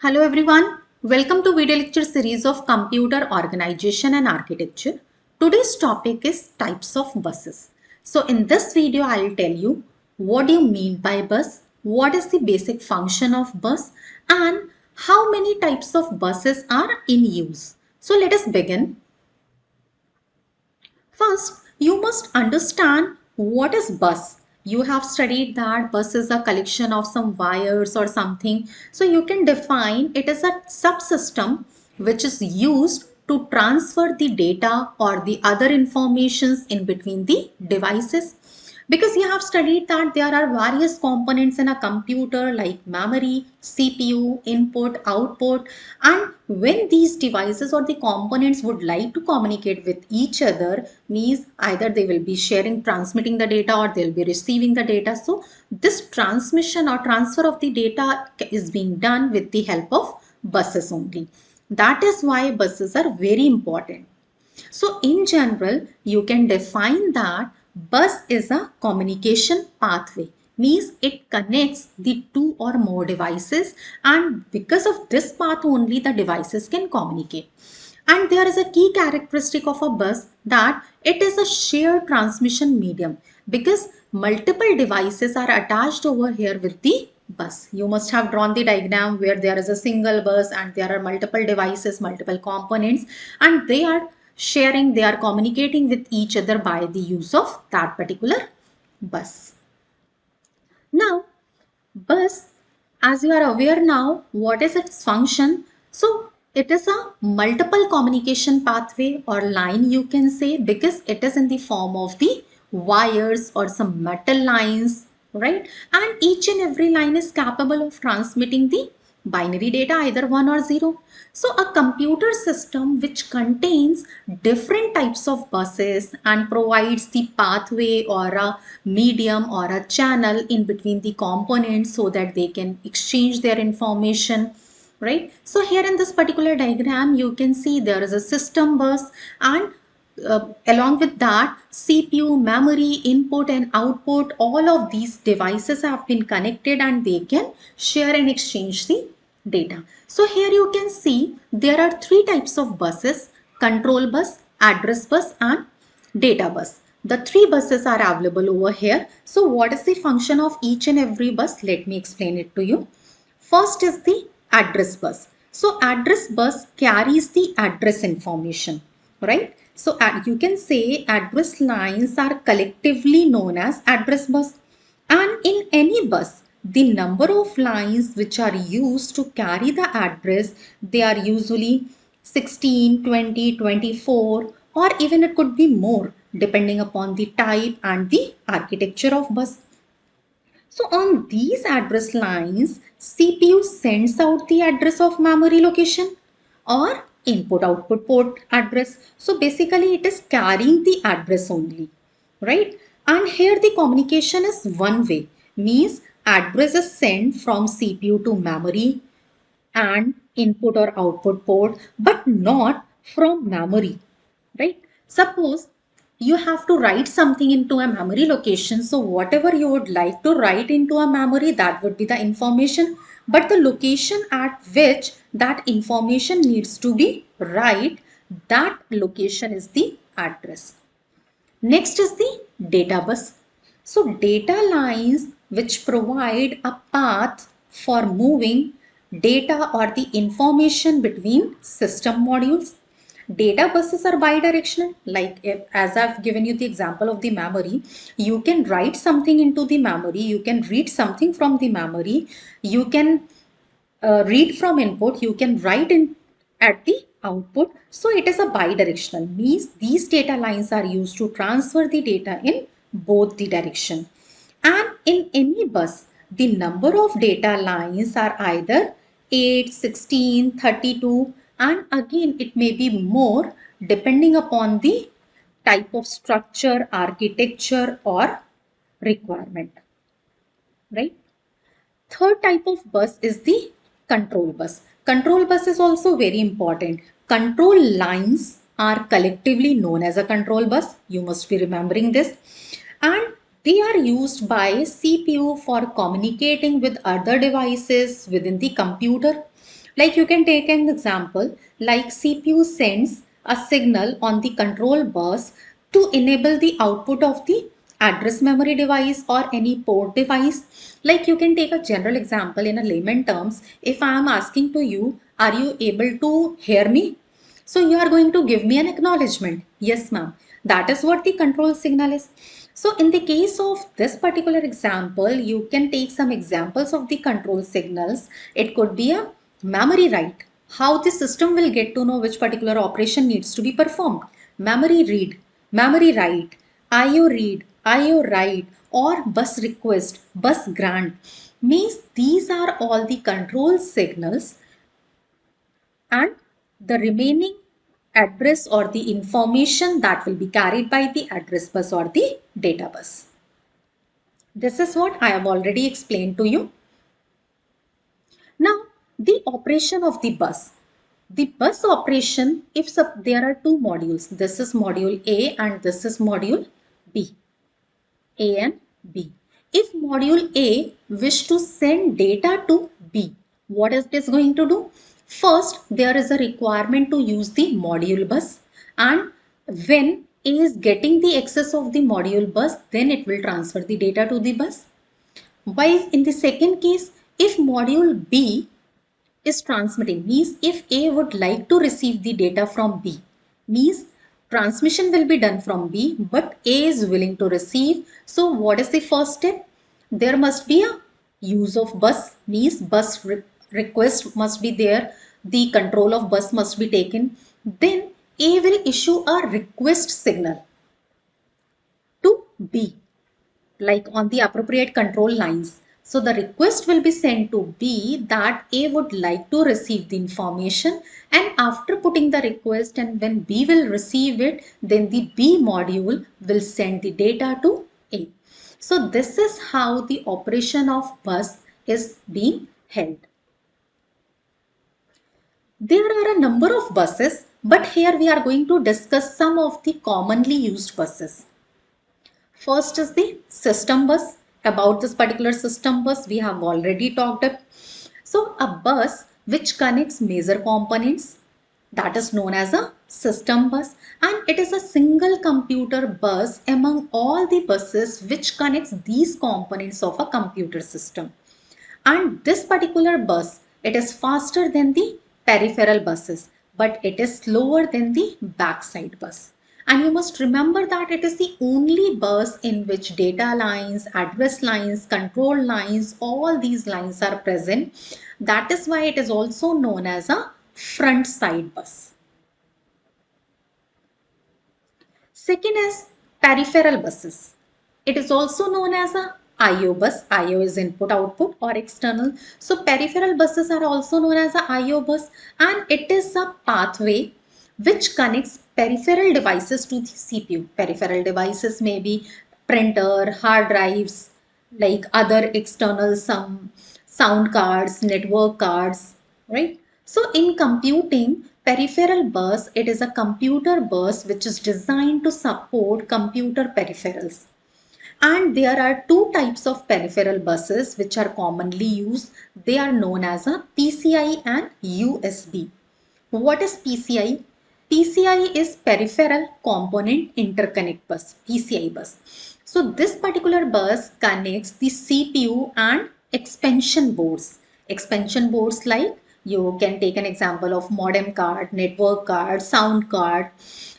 Hello everyone, welcome to video lecture series of Computer Organization and Architecture. Today's topic is types of buses. So in this video I'll tell you what do you mean by bus, what is the basic function of bus and how many types of buses are in use. So let us begin. First, you must understand what is bus. You have studied that bus is a collection of some wires or something. So you can define it as a subsystem which is used to transfer the data or the other informations in between the devices. Because you have studied that there are various components in a computer like memory, CPU, input, output, and when these devices or the components would like to communicate with each other, means either they will be sharing, transmitting the data or they'll be receiving the data. So this transmission or transfer of the data is being done with the help of buses only. That is why buses are very important. So in general, you can define that bus is a communication pathway. Means it connects the two or more devices, and because of this path only the devices can communicate. And there is a key characteristic of a bus that it is a shared transmission medium because multiple devices are attached over here with the bus. You must have drawn the diagram where there is a single bus and there are multiple devices, multiple components, and they are sharing, they are communicating with each other by the use of that particular bus. Now, bus, as you are aware now, what is its function? So, it is a multiple communication pathway or line you can say, because it is in the form of the wires or some metal lines, right? And each and every line is capable of transmitting the binary data, either 1 or 0. So a computer system which contains different types of buses and provides the pathway or a medium or a channel in between the components so that they can exchange their information, right? So here in this particular diagram you can see there is a system bus, and along with that CPU, memory, input and output, all of these devices have been connected and they can share and exchange the data. So here you can see there are three types of buses: control bus, address bus and data bus. The three buses are available over here. So what is the function of each and every bus? Let me explain it to you. First is the address bus. So address bus carries the address information, right? So you can say address lines are collectively known as address bus. And in any bus, the number of lines which are used to carry the address, they are usually 16, 20, 24, or even it could be more depending upon the type and the architecture of bus. So on these address lines, CPU sends out the address of memory location or input output port address. So basically it is carrying the address only, right? And here the communication is one way, means address is sent from CPU to memory and input or output port, but not from memory, right? Suppose you have to write something into a memory location. So whatever you would like to write into a memory, that would be the information. But the location at which that information needs to be right, that location is the address. Next is the data bus. So data lines which provide a path for moving data or the information between system modules. Data buses are bidirectional. Like as I've given you the example of the memory, you can write something into the memory, you can read something from the memory, you can read from input, you can write in at the output. So it is a bidirectional, means these data lines are used to transfer the data in both the direction. And in any bus, the number of data lines are either 8, 16, 32, and again it may be more depending upon the type of structure, architecture or requirement, right? Third type of bus is the control bus. Control bus is also very important. Control lines are collectively known as a control bus. You must be remembering this. And they are used by CPU for communicating with other devices within the computer. Like you can take an example like CPU sends a signal on the control bus to enable the output of the address memory device or any port device. Like you can take a general example in a layman terms. If I am asking to you, are you able to hear me? So you are going to give me an acknowledgement. Yes, ma'am. That is what the control signal is. So in the case of this particular example, you can take some examples of the control signals. It could be a memory write. How the system will get to know which particular operation needs to be performed. Memory read, memory write, IO read, IO write, or bus request, bus grant. Means these are all the control signals, and the remaining address or the information that will be carried by the address bus or the data bus. This is what I have already explained to you. Now, the operation of the bus. The bus operation, if there are two modules, this is module A and this is module B. A and B. If module A wish to send data to B, what is this going to do? First, there is a requirement to use the module bus, and when A is getting the access of the module bus, then it will transfer the data to the bus. While in the second case, if module B is transmitting, means if A would like to receive the data from B, means transmission will be done from B, but A is willing to receive. So what is the first step? There must be a use of bus, means request must be there. The control of bus must be taken. Then A will issue a request signal to B, like on the appropriate control lines. So the request will be sent to B that A would like to receive the information, and after putting the request and when B will receive it, then the B module will send the data to A. So this is how the operation of bus is being held. There are a number of buses, but here we are going to discuss some of the commonly used buses. First is the system bus. About this particular system bus, we have already talked about. So a bus which connects major components, that is known as a system bus, and it is a single computer bus among all the buses which connects these components of a computer system. And this particular bus, it is faster than the peripheral buses, but it is slower than the backside bus. And you must remember that it is the only bus in which data lines, address lines, control lines, all these lines are present. That is why it is also known as a front side bus. Second is peripheral buses. It is also known as a IO bus. IO is input output or external. So peripheral buses are also known as a IO bus, and it is a pathway which connects peripheral devices to the CPU. Peripheral devices may be printer, hard drives, like other external some sound cards, network cards, right? So in computing, peripheral bus, it is a computer bus which is designed to support computer peripherals. And there are two types of peripheral buses which are commonly used. They are known as a PCI and USB. What is PCI? PCI is Peripheral Component Interconnect Bus, PCI bus. So this particular bus connects the CPU and expansion boards. Expansion boards, like you can take an example of modem card, network card, sound card.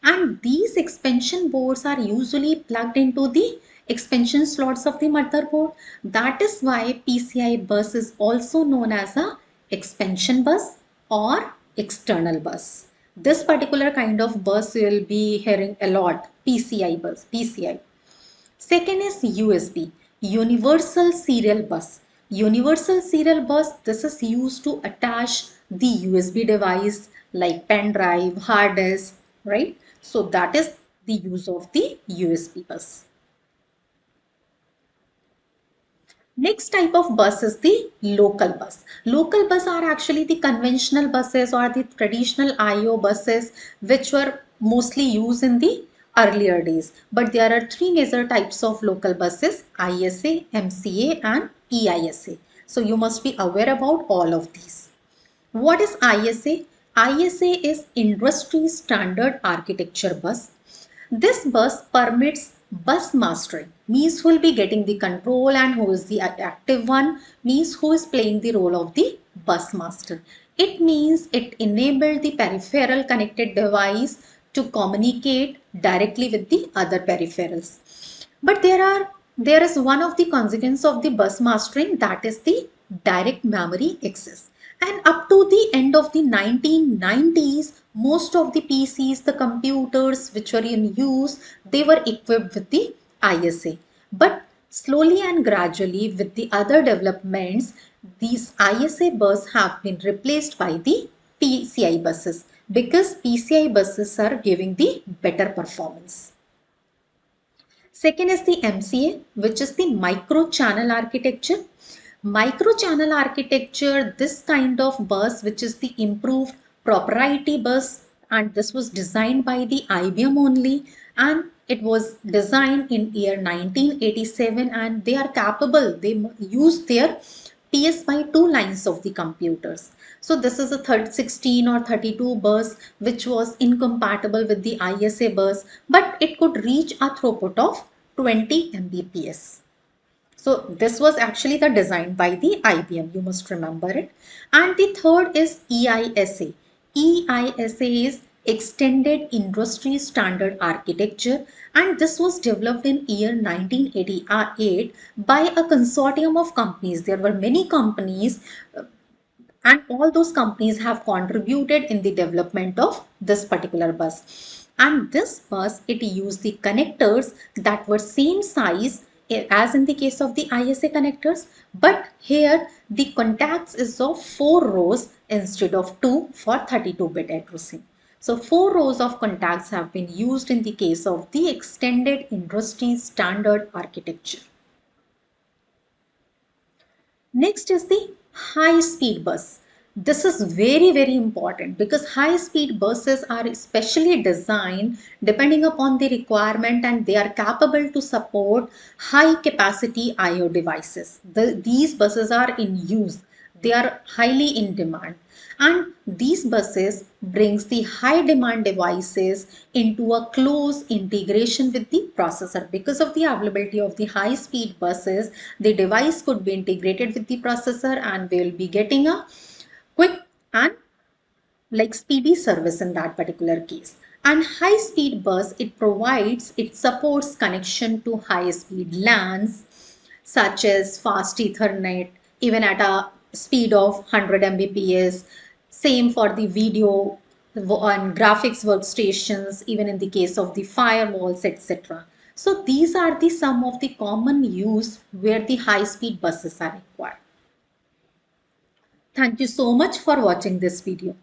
And these expansion boards are usually plugged into the expansion slots of the motherboard. That is why PCI bus is also known as a expansion bus or external bus. This particular kind of bus you will be hearing a lot, PCI bus, PCI. Second is USB, Universal Serial Bus. Universal Serial Bus, this is used to attach the USB device like pen drive, hard disk, right? So that is the use of the USB bus. Next type of bus is the local bus. Local bus are actually the conventional buses or the traditional IO buses which were mostly used in the earlier days. But there are three major types of local buses: ISA, MCA and EISA. So you must be aware about all of these. What is ISA? ISA is Industry Standard Architecture Bus. This bus permits bus mastering, means who will be getting the control and who is the active one, means who is playing the role of the bus master. It means it enabled the peripheral connected device to communicate directly with the other peripherals. But there is one of the consequences of the bus mastering, that is the direct memory access. And up to the end of the 1990s, most of the PCs, the computers which were in use, they were equipped with the ISA. But slowly and gradually, with the other developments, these ISA buses have been replaced by the PCI buses, because PCI buses are giving the better performance. Second is the MCA, which is the micro channel architecture. Micro channel architecture, this kind of bus, which is the improved proprietary bus, and this was designed by the IBM only, and it was designed in year 1987, and they are capable, they use their PSY2 lines of the computers. So this is a 16 or 32 bus which was incompatible with the ISA bus, but it could reach a throughput of 20 Mbps. So this was actually the design by the IBM, you must remember it. And the third is EISA. EISA is Extended Industry Standard Architecture, and this was developed in year 1988 by a consortium of companies. There were many companies, and all those companies have contributed in the development of this particular bus. And this bus, it used the connectors that were same size as in the case of the ISA connectors, but here the contacts is of 4 rows instead of 2 for 32-bit addressing. So 4 rows of contacts have been used in the case of the extended industry standard architecture. Next is the high speed bus. This is very important because high speed buses are especially designed depending upon the requirement, and they are capable to support high capacity IO devices. These buses are in use. They are highly in demand, and these buses brings the high demand devices into a close integration with the processor. Because of the availability of the high speed buses, the device could be integrated with the processor, and we will be getting a quick and like speedy service in that particular case. And high speed bus, it supports connection to high speed LANs such as fast Ethernet, even at a speed of 100 Mbps. Same for the video and graphics workstations, even in the case of the firewalls, etc. So these are the some of the common use where the high speed buses are required. Thank you so much for watching this video.